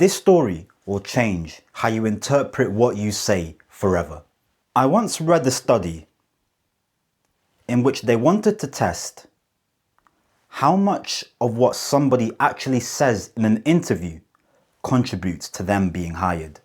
This story will change how you interpret what you say forever. I once read a study in which they wanted to test how much of what somebody actually says in an interview contributes to them being hired.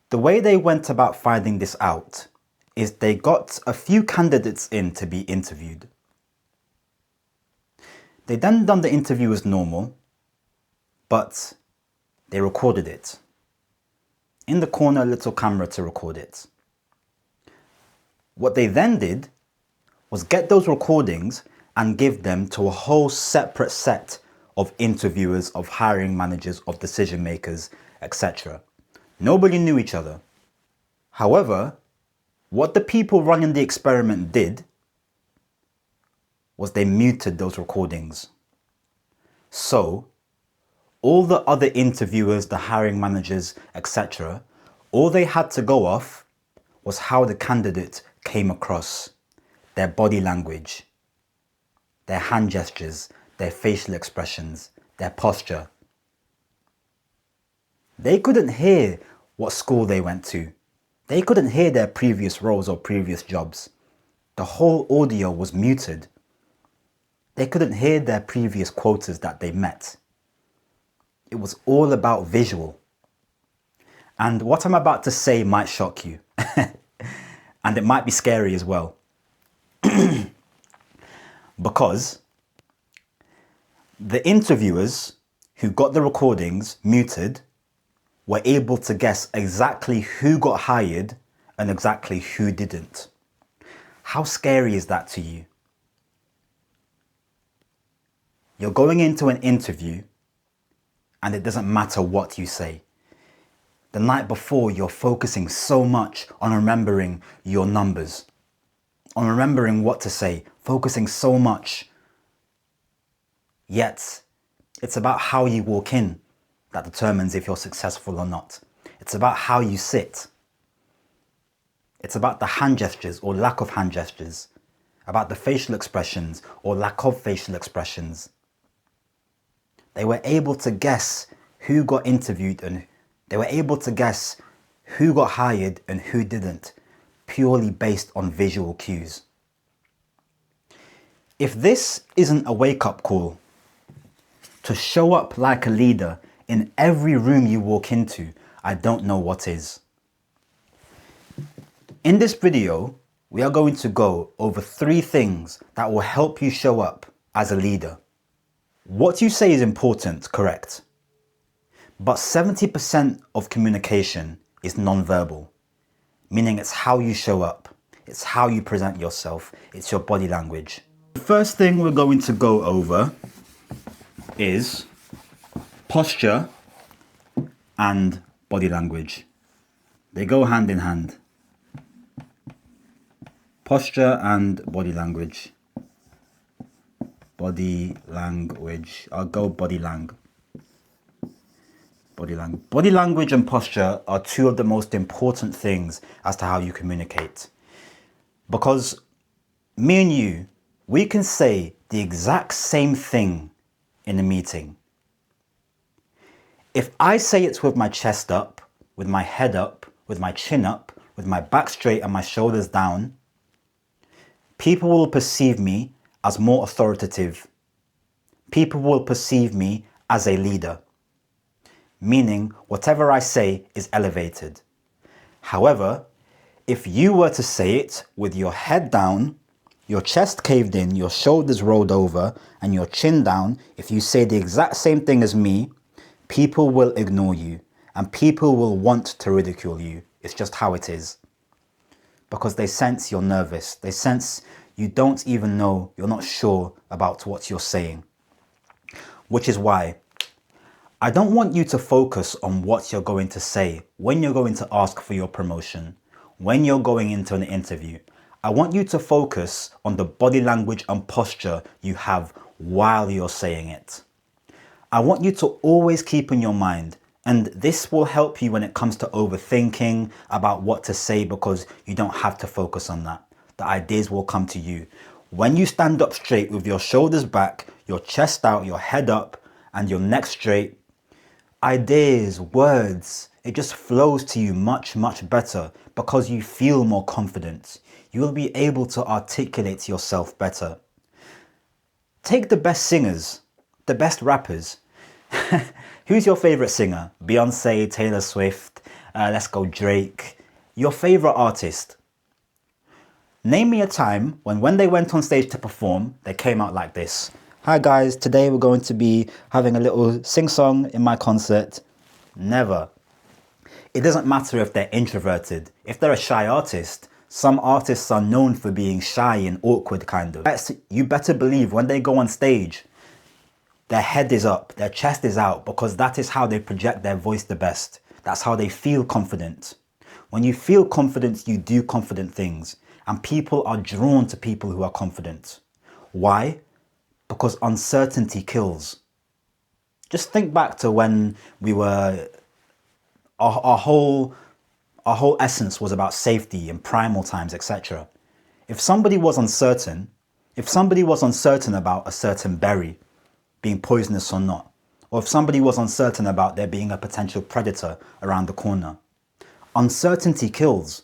The way they went about finding this out is they got a few candidates in to be interviewed. They then done the interview as normal, but they recorded it. In the corner, a little camera to record it. What they then did was get those recordings and give them to a whole separate set of interviewers, of hiring managers, of decision makers, etc. Nobody knew each other. However, what the people running the experiment did was they muted those recordings. So, all the other interviewers, the hiring managers, etc., all they had to go off was how the candidate came across, their body language, their hand gestures, their facial expressions, their posture. They couldn't hear what school they went to. They couldn't hear their previous roles or previous jobs. The whole audio was muted. They couldn't hear their previous quotas that they met. It was all about visual. And what I'm about to say might shock you. And it might be scary as well. Because the interviewers who got the recordings muted were able to guess exactly who got hired and exactly who didn't. How scary is that to you? You're going into an interview and it doesn't matter what you say. The night before, you're focusing so much on remembering your numbers, on remembering what to say, focusing so much. Yet, it's about how you walk in that determines if you're successful or not. It's about how you sit. It's about the hand gestures or lack of hand gestures, about the facial expressions or lack of facial expressions. They were able to guess who got interviewed and they were able to guess who got hired and who didn't, purely based on visual cues. If this isn't a wake-up call to show up like a leader in every room you walk into, I don't know what is. In this video, we are going to go over 3 things that will help you show up as a leader. What you say is important, correct? But 70% of communication is non-verbal, meaning it's how you show up, it's how you present yourself, it's your body language. The first thing we're going to go over is posture and body language. They go hand in hand. Posture and body language. Body language. I'll go body lang. Body language and posture are 2 of the most important things as to how you communicate. Because me and you, we can say the exact same thing in a meeting. If I say it with my chest up, with my head up, with my chin up, with my back straight and my shoulders down, people will perceive me as more authoritative. People will perceive me as a leader. Meaning whatever I say is elevated. However, if you were to say it with your head down, your chest caved in, your shoulders rolled over, and your chin down, if you say the exact same thing as me, people will ignore you and people will want to ridicule you. It's just how it is. Because they sense you're nervous. They sense you don't even know, you're not sure about what you're saying. Which is why I don't want you to focus on what you're going to say when you're going to ask for your promotion, when you're going into an interview. I want you to focus on the body language and posture you have while you're saying it. I want you to always keep in your mind, and this will help you when it comes to overthinking about what to say, because you don't have to focus on that. The ideas will come to you. When you stand up straight with your shoulders back, your chest out, your head up, and your neck straight, ideas, words, it just flows to you much, much better because you feel more confident. You will be able to articulate yourself better. Take the best singers, the best rappers. Who's your favorite singer? Beyonce, Taylor Swift, let's go Drake. Your favorite artist. Name me a time when they went on stage to perform, they came out like this. Hi guys, today we're going to be having a little sing-song in my concert. Never. It doesn't matter if they're introverted. If they're a shy artist, some artists are known for being shy and awkward kind of. You better believe when they go on stage, their head is up, their chest is out, because that is how they project their voice the best. That's how they feel confident. When you feel confident, you do confident things. And people are drawn to people who are confident. Why? Because uncertainty kills. Just think back to when we were, our whole essence was about safety and primal times, etc. If somebody was uncertain about a certain berry being poisonous or not, or if somebody was uncertain about there being a potential predator around the corner, uncertainty kills.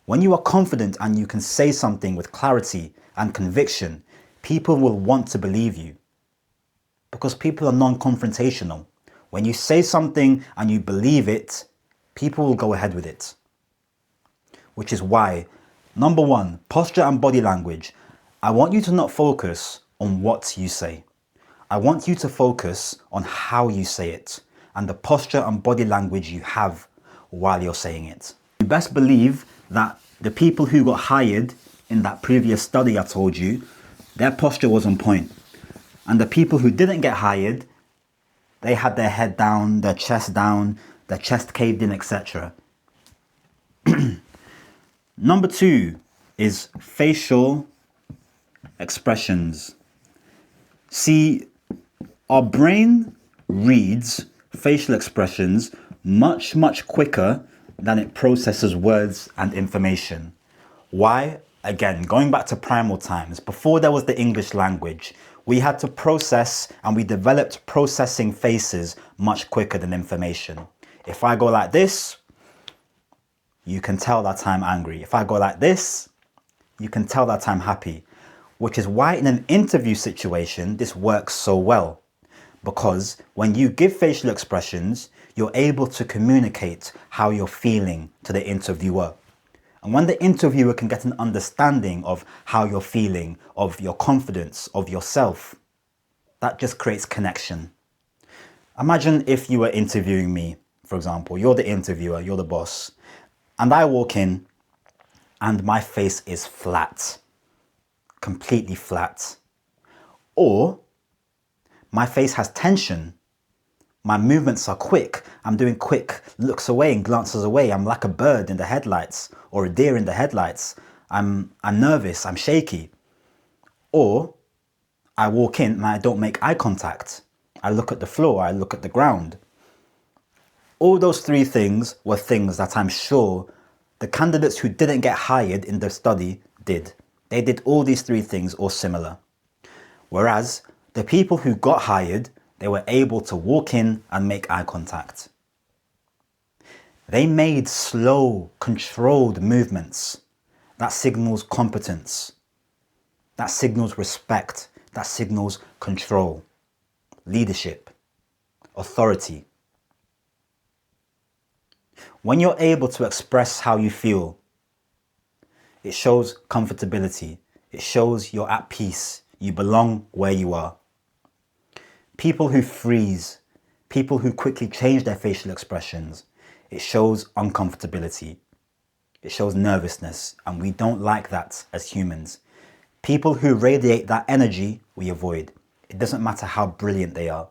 When you are confident and you can say something with clarity and conviction, people will want to believe you because people are non-confrontational. When you say something and you believe it, people will go ahead with it. Which is why, number one, posture and body language. I want you to not focus on what you say. I want you to focus on how you say it and the posture and body language you have while you're saying it. You best believe that the people who got hired in that previous study I told you, their posture was on point. And the people who didn't get hired, they had their head down, their chest caved in, etc. Number two is facial expressions. See, our brain reads facial expressions much, much quicker than it processes words and information. Why? Again, going back to primal times, before there was the English language, we had to process and we developed processing faces much quicker than information. If I go like this, you can tell that I'm angry. If I go like this, you can tell that I'm happy. Which is why in an interview situation, this works so well. Because when you give facial expressions, you're able to communicate how you're feeling to the interviewer. And when the interviewer can get an understanding of how you're feeling, of your confidence, of yourself, that just creates connection. Imagine if you were interviewing me, for example, you're the interviewer, you're the boss, and I walk in and my face is flat, completely flat. Or my face has tension. My movements are quick. I'm doing quick looks away and glances away. I'm like a bird in the headlights or a deer in the headlights. I'm nervous, I'm shaky. Or I walk in and I don't make eye contact. I look at the floor, I look at the ground. All those three things were things that I'm sure the candidates who didn't get hired in the study did. They did all these three things or similar. Whereas the people who got hired, they were able to walk in and make eye contact. They made slow, controlled movements. That signals competence. That signals respect. That signals control, leadership, authority. When you're able to express how you feel, it shows comfortability. It shows you're at peace. You belong where you are. People who freeze, people who quickly change their facial expressions, it shows uncomfortability. It shows nervousness, and we don't like that as humans. People who radiate that energy, we avoid. It doesn't matter how brilliant they are.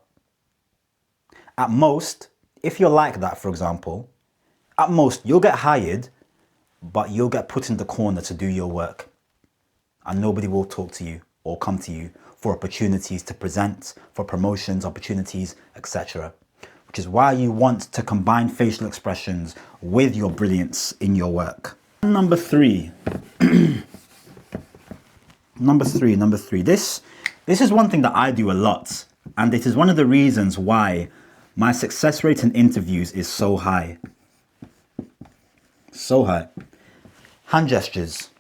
At most, if you're like that, for example, at most you'll get hired, but you'll get put in the corner to do your work. And nobody will talk to you or come to you for opportunities to present, for promotions, opportunities, etc. Which is why you want to combine facial expressions with your brilliance in your work. Number three. Number three. This is one thing that I do a lot. And it is one of the reasons why my success rate in interviews is so high. So high. Hand gestures.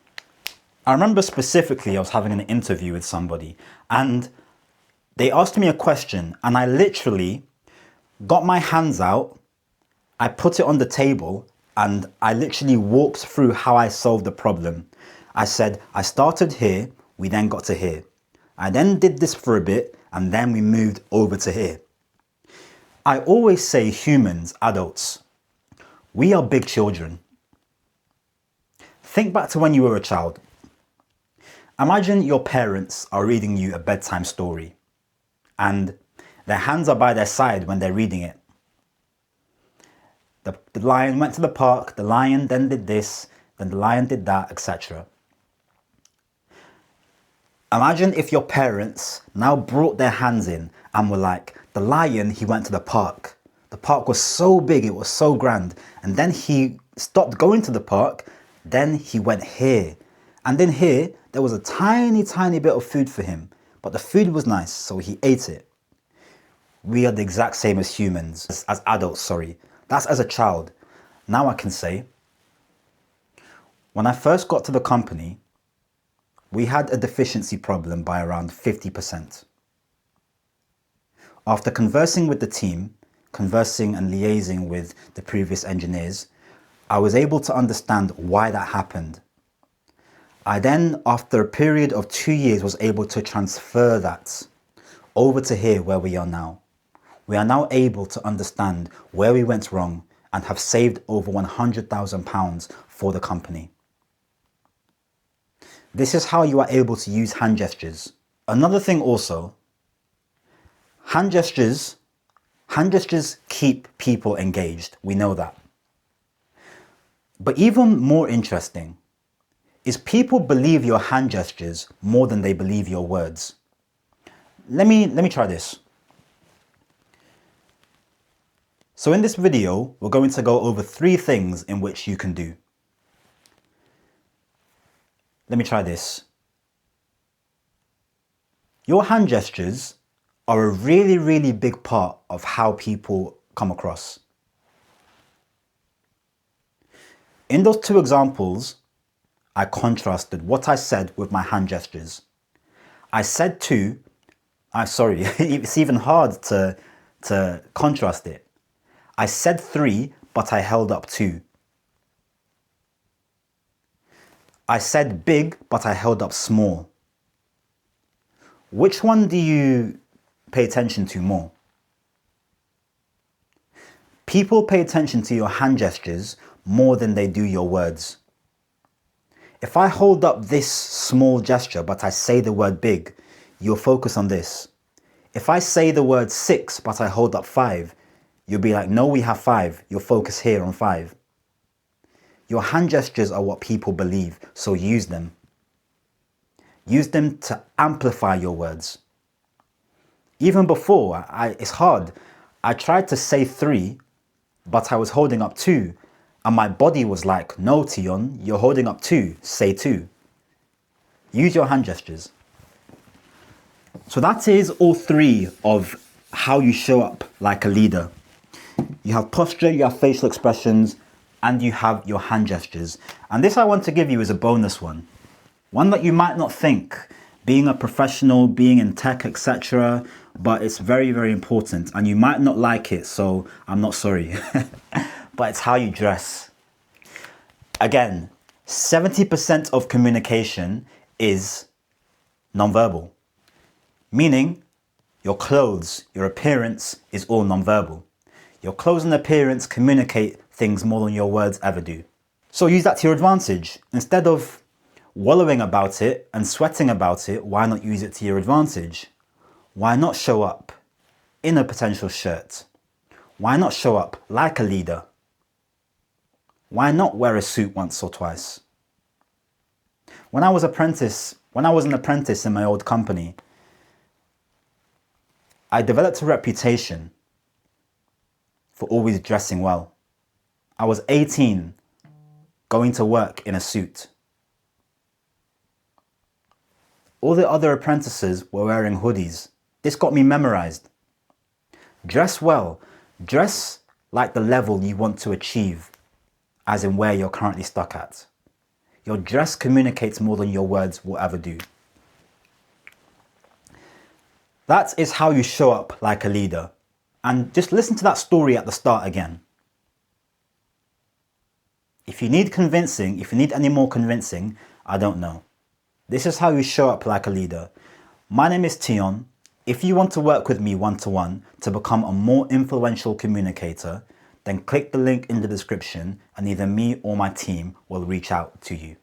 I remember specifically I was having an interview with somebody and they asked me a question and I literally got my hands out, I put it on the table and I literally walked through how I solved the problem. I said, I started here, we then got to here. I then did this for a bit and then we moved over to here. I always say humans, adults, we are big children. Think back to when you were a child. Imagine your parents are reading you a bedtime story and their hands are by their side when they're reading it. The lion went to the park, the lion then did this, then the lion did that, etc. Imagine if your parents now brought their hands in and were like, the lion, he went to the park. The park was so big, it was so grand. And then he stopped going to the park, then he went here. And then here, there was a tiny, tiny bit of food for him. But the food was nice, so he ate it. We are the exact same as humans, as adults, sorry. That's as a child. Now I can say, when I first got to the company, we had a deficiency problem by around 50%. After conversing with the team, conversing and liaising with the previous engineers, I was able to understand why that happened. I then, after a period of 2 years, was able to transfer that over to here where we are now. We are now able to understand where we went wrong and have saved over £100,000 for the company. This is how you are able to use hand gestures. Another thing also, hand gestures keep people engaged. We know that. But even more interesting is people believe your hand gestures more than they believe your words. Let me try this. So in this video, we're going to go over 3 things in which you can do. Let me try this. Your hand gestures are a really, really big part of how people come across. In those 2 examples, I contrasted what I said with my hand gestures. I said 2, it's even hard to contrast it. I said 3, but I held up 2. I said big, but I held up small. Which one do you pay attention to more? People pay attention to your hand gestures more than they do your words. If I hold up this small gesture, but I say the word big, you'll focus on this. If I say the word 6, but I hold up 5, you'll be like, no, we have 5. You'll focus here on 5. Your hand gestures are what people believe, so use them. Use them to amplify your words. Even before, it's hard. I tried to say 3, but I was holding up 2. And my body was like, no, Tion, you're holding up 2. Say 2. Use your hand gestures. So that is all 3 of how you show up like a leader. You have posture, you have facial expressions, and you have your hand gestures. And this I want to give you as a bonus one. One that you might not think, being a professional, being in tech, etc. But it's very, very important. And you might not like it, so I'm not sorry. But it's how you dress. Again, 70% of communication is nonverbal. Meaning, your clothes, your appearance is all nonverbal. Your clothes and appearance communicate things more than your words ever do. So use that to your advantage. Instead of wallowing about it and sweating about it, why not use it to your advantage? Why not show up in a potential shirt? Why not show up like a leader? Why not wear a suit once or twice? When I was an apprentice in my old company, I developed a reputation for always dressing well. I was 18, going to work in a suit. All the other apprentices were wearing hoodies. This got me memorized. Dress well. Dress like the level you want to achieve, as in where you're currently stuck at. Your dress communicates more than your words will ever do. That is how you show up like a leader. And just listen to that story at the start again. If you need convincing, if you need any more convincing, I don't know. This is how you show up like a leader. My name is Tion. If you want to work with me one-to-one to become a more influential communicator, then click the link in the description and either me or my team will reach out to you.